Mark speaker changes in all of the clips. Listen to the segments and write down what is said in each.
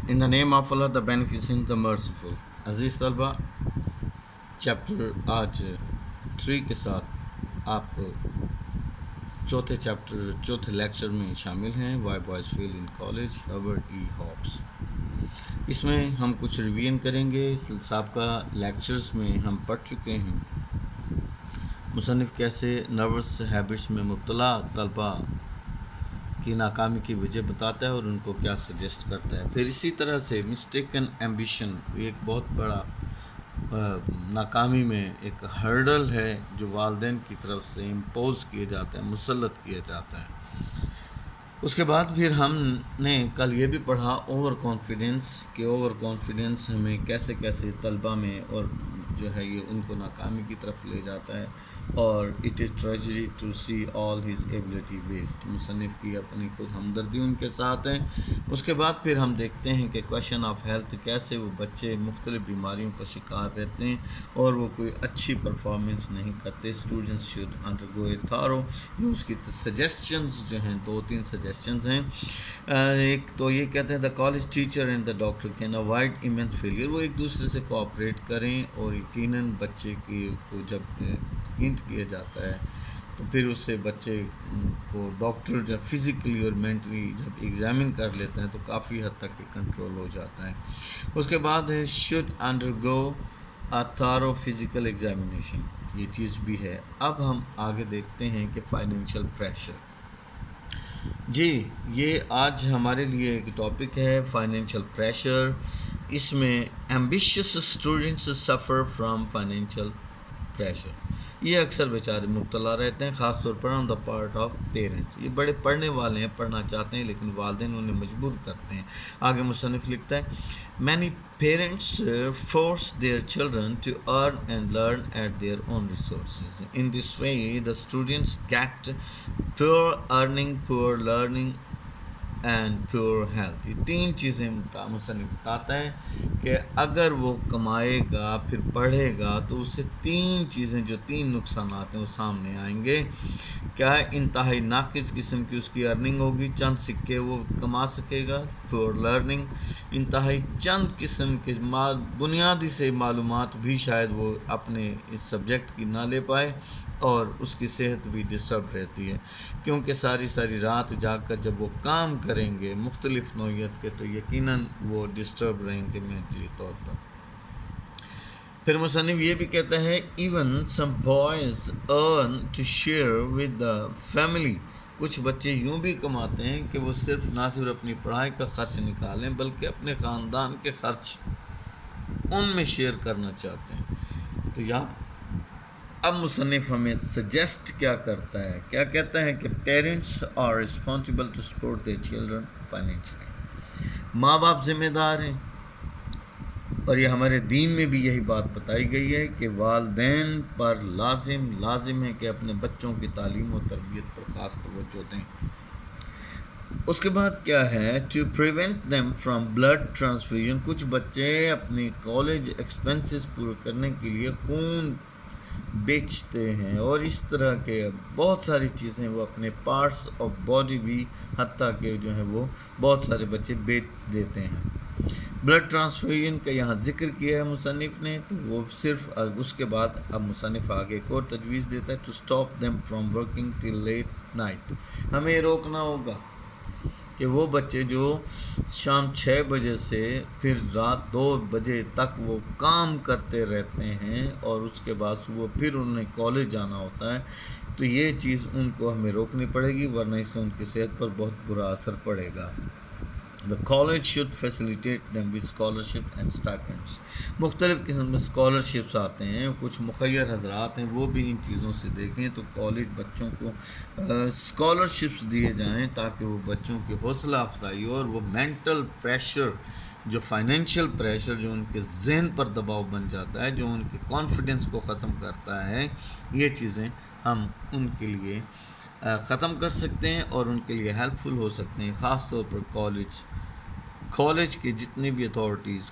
Speaker 1: In the name of Allah, the Beneficent, the Merciful. عزیز طلبہ، chapter آج 3 کے ساتھ آپ چوتھے لیکچر میں شامل ہیں، why boys fail in college, Herbert E Hawkes. اس میں ہم کچھ ریویژن کریں گے۔ سابقہ لیکچرز میں ہم پڑھ چکے ہیں مصنف کیسے نروس ہیبٹس میں مبتلا طلبہ کی ناکامی کی وجہ بتاتا ہے اور ان کو کیا سجیسٹ کرتا ہے۔ پھر اسی طرح سے مسٹیکن ایمبیشن ایک بہت بڑا ناکامی میں ایک ہرڈل ہے جو والدین کی طرف سے امپوز کیا جاتا ہے، مسلط کیا جاتا ہے۔ اس کے بعد پھر ہم نے کل یہ بھی پڑھا اوور کانفیڈنس ہمیں کیسے کیسے طلبہ میں اور جو ہے یہ ان کو ناکامی کی طرف لے جاتا ہے، اور it is treasury to see all his ability waste. مصنف کی اپنی خود ہمدردی ان کے ساتھ ہے۔ اس کے بعد پھر ہم دیکھتے ہیں کہ کویشچن آف ہیلتھ، کیسے وہ بچے مختلف بیماریوں کا شکار رہتے ہیں اور وہ کوئی اچھی پرفارمنس نہیں کرتے۔ Students should undergo a Tharu, یہ اس کی سجیسچنز جو ہیں 2-3 سجیسچنز ہیں۔ ایک تو یہ کہتے ہیں the college teacher and the doctor can avoid Emmons failure, وہ ایک دوسرے سے کوآپریٹ کریں، اور یقیناً بچے کی کو جب ہنٹ کیا جاتا ہے تو پھر اس سے بچے کو ڈاکٹر جب فزیکلی اور مینٹلی جب ایگزامن کر لیتا ہے تو کافی حد تک یہ کنٹرول ہو جاتا ہے۔ اس کے بعد he should undergo a thorough physical examination, یہ چیز بھی ہے۔ اب ہم آگے دیکھتے ہیں کہ فائنینشیل پریشر۔ جی یہ آج ہمارے لیے ایک ٹاپک ہے فائنینشیل پریشر۔ اس میں ambitious students suffer from financial pressure, یہ اکثر بیچارے مبتلا رہتے ہیں، خاص طور پر on the part of parents. یہ بڑے پڑھنے والے ہیں، پڑھنا چاہتے ہیں، لیکن والدین انہیں مجبور کرتے ہیں۔ آگے مصنف لکھتا ہے many parents force their children to earn and learn at their own resources, in this way the students get poor earning, poor learning and poor health. یہ 3 چیزیں مصنف بتاتا ہے کہ اگر وہ کمائے گا پھر پڑھے گا تو اس سے 3 چیزیں جو 3 نقصانات ہیں وہ سامنے آئیں گے۔ کیا ہے؟ انتہائی ناقص قسم کی اس کی ارننگ ہوگی، چند سکے وہ کما سکے گا۔ پیور لرننگ، انتہائی چند قسم کے بنیادی سے معلومات بھی شاید وہ اپنے اس سبجیکٹ کی نہ لے پائے، اور اس کی صحت بھی ڈسٹرب رہتی ہے، کیونکہ ساری رات جاگ کر جب وہ کام کریں گے مختلف نوعیت کے تو یقیناً وہ ڈسٹرب رہیں گے مینٹلی طور پر۔ پھر مصنف یہ بھی کہتا ہے even some boys earn to share with the family, کچھ بچے یوں بھی کماتے ہیں کہ وہ نہ صرف اپنی پڑھائی کا خرچ نکالیں بلکہ اپنے خاندان کے خرچ ان میں شیئر کرنا چاہتے ہیں۔ تو یہاں اب مصنف ہمیں سجیسٹ کیا کرتا ہے، کیا کہتا ہے کہ parents are responsible to support their children financially, ماں باپ ذمہ دار ہیں، اور یہ ہمارے دین میں بھی یہی بات بتائی گئی ہے کہ والدین پر لازم ہے کہ اپنے بچوں کی تعلیم و تربیت پر خاص توجہ دیں۔ اس کے بعد کیا ہے to prevent them from blood transfusion, کچھ بچے اپنی کالج ایکسپینسز پورے کرنے کے لیے خون بیچتے ہیں، اور اس طرح کے بہت ساری چیزیں وہ اپنے پارٹس آف باڈی بھی حتیٰ کہ جو ہے وہ بہت سارے بچے بیچ دیتے ہیں۔ بلڈ ٹرانسفیوژن کا یہاں ذکر کیا ہے مصنف نے، تو وہ صرف اس کے بعد اب مصنف آگے ایک اور تجویز دیتا ہے to stop them from working till late night, ہمیں یہ روکنا ہوگا کہ وہ بچے جو شام 6 بجے سے پھر رات 2 بجے تک وہ کام کرتے رہتے ہیں اور اس کے بعد صبح پھر انہیں کالج جانا ہوتا ہے، تو یہ چیز ان کو ہمیں روکنی پڑے گی، ورنہ اس سے ان کی صحت پر بہت برا اثر پڑے گا۔ The college should facilitate them with scholarship and stipends، مختلف قسم کے اسکالرشپس آتے ہیں، کچھ مخیر حضرات ہیں وہ بھی ان چیزوں سے دیکھیں تو کالج بچوں کو اسکالرشپس دیے جائیں تاکہ وہ بچوں کی حوصلہ افزائی اور وہ مینٹل پریشر، جو فائنینشیل پریشر جو ان کے ذہن پر دباؤ بن جاتا ہے، جو ان کے کانفیڈنس کو ختم کرتا ہے، یہ چیزیں ہم ان کے لیے ختم کر سکتے ہیں اور ان کے لیے ہیلپ فل ہو سکتے ہیں، خاص طور پر کالج کی جتنی بھی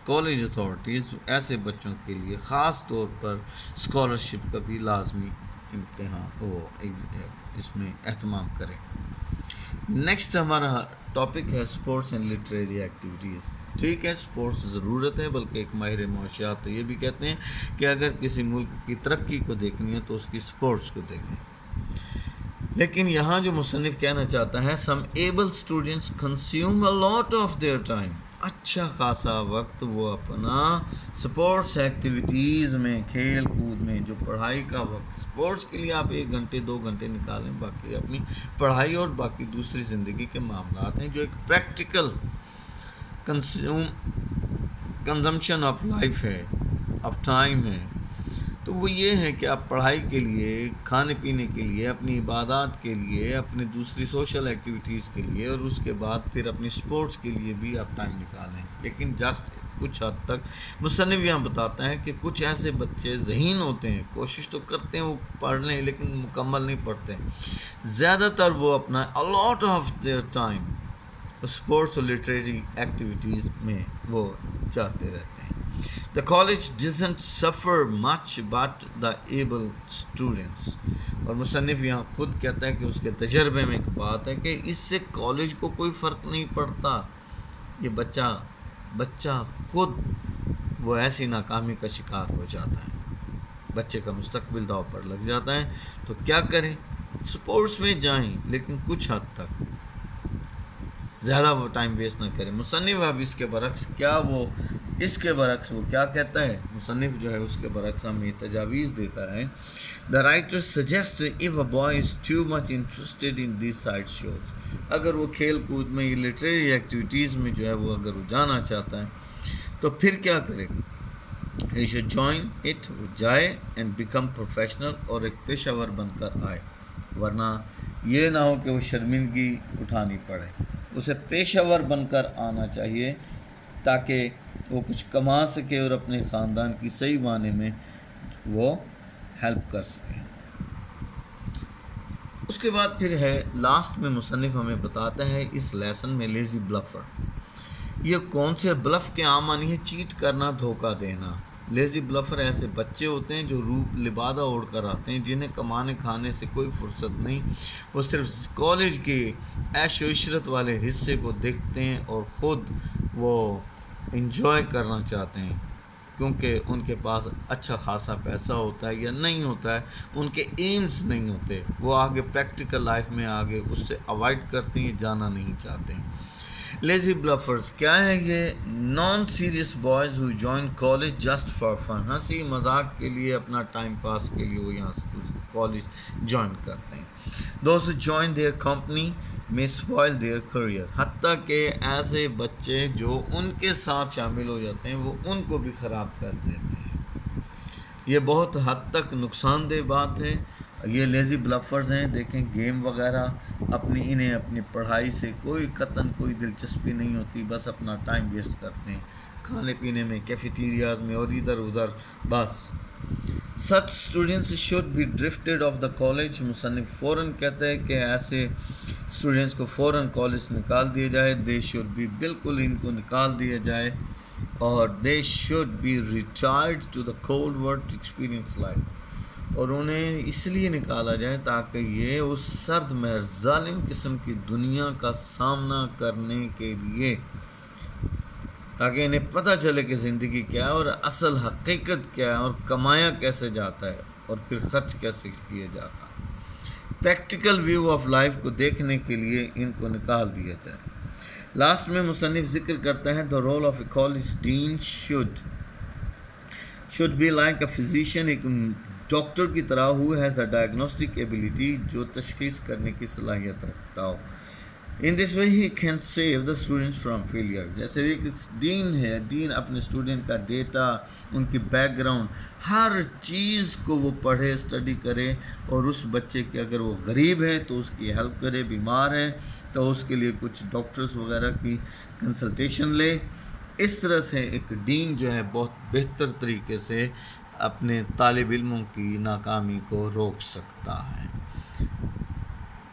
Speaker 1: کالج اتھارٹیز ایسے بچوں کے لیے خاص طور پر اسکالرشپ کا بھی لازمی امتحان اس میں اہتمام کریں۔ نیکسٹ ہمارا ٹاپک ہے اسپورٹس اینڈ لٹریری ایکٹیویٹیز. ٹھیک ہے، اسپورٹس ضرورت ہے، بلکہ ایک ماہر معاشیات تو یہ بھی کہتے ہیں کہ اگر کسی ملک کی ترقی کو دیکھنی ہے تو اس کی اسپورٹس کو دیکھیں. لیکن یہاں جو مصنف کہنا چاہتا ہے some able students consume a lot of their time, اچھا خاصا وقت وہ اپنا سپورٹس ایکٹیویٹیز میں، کھیل کود میں، جو پڑھائی کا وقت سپورٹس کے لیے آپ 1 گھنٹے 2 گھنٹے نکالیں، باقی اپنی پڑھائی اور باقی دوسری زندگی کے معاملات ہیں جو ایک پریکٹیکل کنزمپشن آف لائف ہے، آف ٹائم ہے. تو وہ یہ ہے کہ آپ پڑھائی کے لیے، کھانے پینے کے لیے، اپنی عبادات کے لیے، اپنی دوسری سوشل ایکٹیویٹیز کے لیے، اور اس کے بعد پھر اپنی سپورٹس کے لیے بھی آپ ٹائم نکالیں. لیکن جسٹ کچھ حد تک مصنف یہاں بتاتا ہے کہ کچھ ایسے بچے ذہین ہوتے ہیں، کوشش تو کرتے ہیں وہ پڑھ لیں لیکن مکمل نہیں پڑھتے. زیادہ تر وہ اپنا a lot of their time sports اور لٹریری ایکٹیویٹیز میں وہ جاتے رہتے ہیں. The college doesn't suffer much but the able students. اور مصنف یہاں خود کہتا ہے کہ اس کے تجربے میں ایک بات ہے کہ اس سے کالج کو کوئی فرق نہیں پڑتا. یہ بچہ خود وہ ایسی ناکامی کا شکار ہو جاتا ہے، بچے کا مستقبل داؤ پر لگ جاتا ہے. تو کیا کریں؟ سپورٹس میں جائیں لیکن کچھ حد تک، زیادہ وہ ٹائم ویسٹ نہ کریں. مصنف اب اس کے برعکس وہ کیا کہتا ہے؟ مصنف جو ہے اس کے برعکس ہمیں تجاویز دیتا ہے. The writer suggests if a boy is too much interested in these side shows، اگر وہ کھیل کود میں، یہ لٹریری ایکٹیویٹیز میں جو ہے وہ اگر وہ جانا چاہتا ہے تو پھر کیا کرے؟ He should join it، وہ جائے and become professional، اور ایک پیشہ ور بن کر آئے. ورنہ یہ نہ ہو کہ وہ شرمندگی اٹھانی پڑے. اسے پیشہ ور بن کر آنا چاہیے تاکہ وہ کچھ کما سکے اور اپنے خاندان کی صحیح معنی میں وہ ہیلپ کر سکے. اس کے بعد پھر ہے لاسٹ میں مصنف ہمیں بتاتا ہے اس لیسن میں لیزی بلفر. یہ کون سے بلف کے عام معنی ہے؟ چیٹ کرنا، دھوکہ دینا. لیزی بلفر ایسے بچے ہوتے ہیں جو روپ لبادہ اوڑھ کر آتے ہیں، جنہیں کمانے کھانے سے کوئی فرصت نہیں. وہ صرف کالج کے عیش و عشرت والے حصے کو دیکھتے ہیں اور خود وہ انجوائے کرنا چاہتے ہیں، کیونکہ ان کے پاس اچھا خاصا پیسہ ہوتا ہے یا نہیں ہوتا ہے، ان کے ایمز نہیں ہوتے. وہ آگے پریکٹیکل لائف میں آگے اس سے اوائڈ کرتے ہیں، جانا نہیں چاہتے ہیں. لیزی بلفرز کیا ہے؟ یہ non serious boys who join college just for fun, ہنسی مذاق کے لیے، اپنا ٹائم پاس کے لیے وہ یہاں سے کالج جوائن کرتے ہیں. Those who join their company میں اسپوائل دیئر کریئر، حتیٰ کہ ایسے بچے جو ان کے ساتھ شامل ہو جاتے ہیں وہ ان کو بھی خراب کر دیتے ہیں. یہ بہت حد تک نقصان دہ بات ہے. یہ لیزی بلفرز ہیں، دیکھیں گیم وغیرہ انہیں اپنی پڑھائی سے قطعاً کوئی دلچسپی نہیں ہوتی، بس اپنا ٹائم ویسٹ کرتے ہیں کھانے پینے میں، کیفیٹیریاز میں اور ادھر ادھر بس. Such students should be drifted off the college. مصنف فوراً کہتا ہے کہ ایسے اسٹوڈنٹس کو فوراً کالج سے نکال دیا جائے. دے شوڈ بی، بالکل ان کو نکال دیا جائے، اور they should be retired to the cold world to experience life. اور انہیں اس لیے نکالا جائے تاکہ یہ اس سرد مہر ظالم قسم کی دنیا کا سامنا کرنے کے لیے، تاکہ انہیں پتہ چلے کہ زندگی کیا ہے اور اصل حقیقت کیا ہے اور کمایا کیسے جاتا ہے اور پھر خرچ کیسے کیا جاتا ہے. پریکٹیکل ویو آف لائف کو دیکھنے کے لیے ان کو نکال دیا جائے. لاسٹ میں مصنف ذکر کرتا ہے the role of a college dean should be like a physician، ایک ڈاکٹر کی طرح who has the diagnostic ability، جو تشخیص کرنے کی صلاحیت رکھتا ہو. In this way he can save the students from failure. جیسے ایک ڈین ہے، ڈین اپنے اسٹوڈنٹ کا ڈیٹا، ان کی بیک گراؤنڈ، ہر چیز کو وہ پڑھے، اسٹڈی کرے، اور اس بچے کے اگر وہ غریب ہے تو اس کی ہیلپ کرے، بیمار ہے تو اس کے لیے کچھ ڈاکٹرز وغیرہ کی کنسلٹیشن لے. اس طرح سے ایک ڈین جو ہے بہت بہتر طریقے سے اپنے طالب علموں کی ناکامی کو روک سکتا ہے.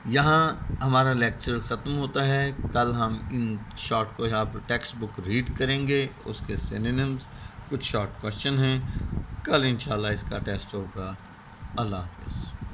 Speaker 1: یہاں ہمارا لیکچر ختم ہوتا ہے. کل ہم ان شارٹ کو یہاں پر ٹیکسٹ بک ریڈ کریں گے، اس کے سینونیمز، کچھ شارٹ کوشچن ہیں. کل انشاءاللہ اس کا ٹیسٹ ہوگا. اللہ حافظ.